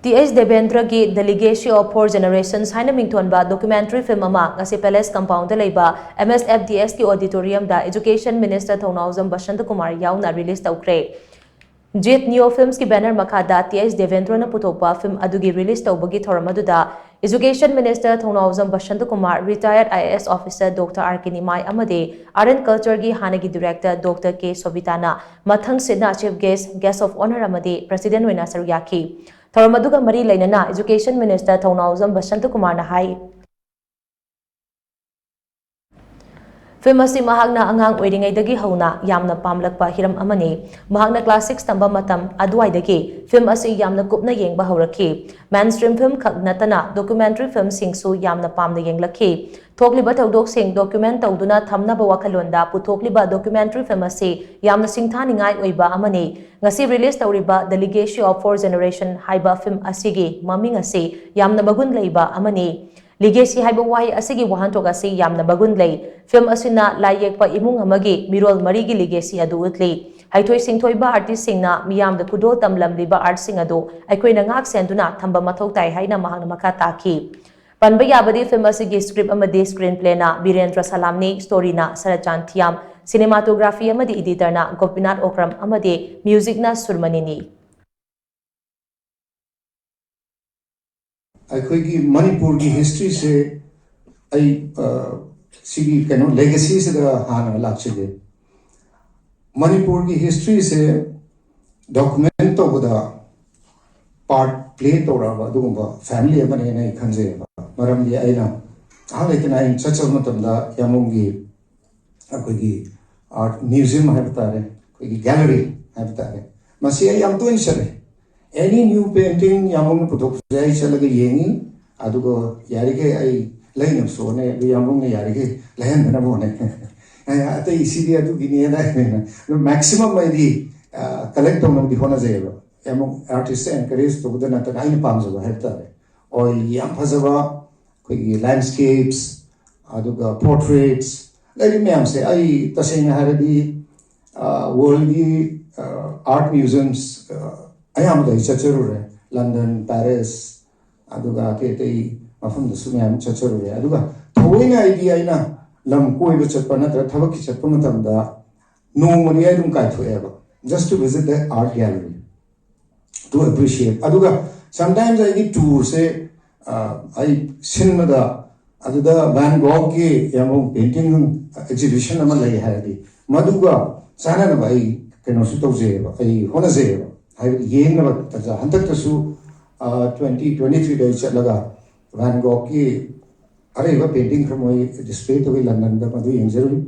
Debendra gi The Legacy of Four Generations Haina Mingthonba documentary film ama ngasi Palace Compound da leiba MSFDS ki Auditorium da Education Minister Thounaojam Basantakumar yaona release Toukhre. Jet Neo Films ki banner makada Debendra na putokpa film adugi release taubagi thoramadu Education Minister Thounaojam Basantakumar, retired IAS officer Dr. Arkinimai Amade, Art and Culture gi Hanagi Director Dr. K. Sobitana, Mathang Sidna Chief Guest of Honor Amade, President Wina Saruyaki. Thoramaduga Mari Lainana, Education Minister Thounaojam Basantakumar na hai. Film asi mahagna angang oiringaidagi hauna yamna pamlakpa hiram amani mahagna class 6 tamba matam aduaidagi film asi yamna kupna yengba haurakhi mainstream film khak natana documentary film singsu yamna pamna yenglakhi thokliba tawdok sing document tawduna thamnaba wakhalonda puthokliba documentary film asi yamna singthaningai oiba amani ngasi release tawriba The Legacy of Four Generation haiba film asigi maming asi yamna bagun leiba amani Legacy haiba wahi asigi wahantok asi yamna bagun lei film asina layekpa imung amagi mirol marigi legacy adu utli haithoi singthoiba artist singna miyam da kudo tamlamliba art sing adu aikoina ngak senduna thamba mathau tai haina mahangna makha taki panba yabadi film asigi script amadi screenplay na Birendra Salamni story na Sarachan Thiam cinematography amadi editor na Gopinath Okram amadi music na Surmanini अखोई मणिपुर की history से आई सिगी कनो legacy से हाना लाक्चले मणिपुर की history से document तो बदा part play तो रहा दुगुंबा फैमिली अपने नहीं खंजे मरम ये आइना हाँ लेकिन आई चचल मतंदा यामुंगी अखोई आर्ट म्यूजियम है बता रहे कोई गैलरी है बता रहे मसीह याम तो इंशरे any new painting yamong putok jai chalaga yengi adugo yarige ai lainam so ne yamong ne yarige lain na bone ate isidi adu gini na maximum mai di collect on di hona jai yamong artist encourage to gudana ta ai pam jaba heta oi yam phajaba koi landscapes aduga portraits lai myam se ai tasena haradi world di art museums I am the Chachurure, London, Paris, Aduga, Kate, Mafum the Sumiam Chachurure, Aduga. Towing idea in a Lam Koi Chapanata, Tavaki Chapanatanda, no money I don't kite forever, just to visit the art gallery to appreciate. Aduga, sometimes I get tours, say, I cinema, Aduda Van Gogh, Yamong painting exhibition, Amalai Hardy, Maduga, Sana Vai, Kenosito, I Honazeva. I gain about Hantasu 2023 days Laga Van Gogh Areva painting from my display to London, the Madu injury.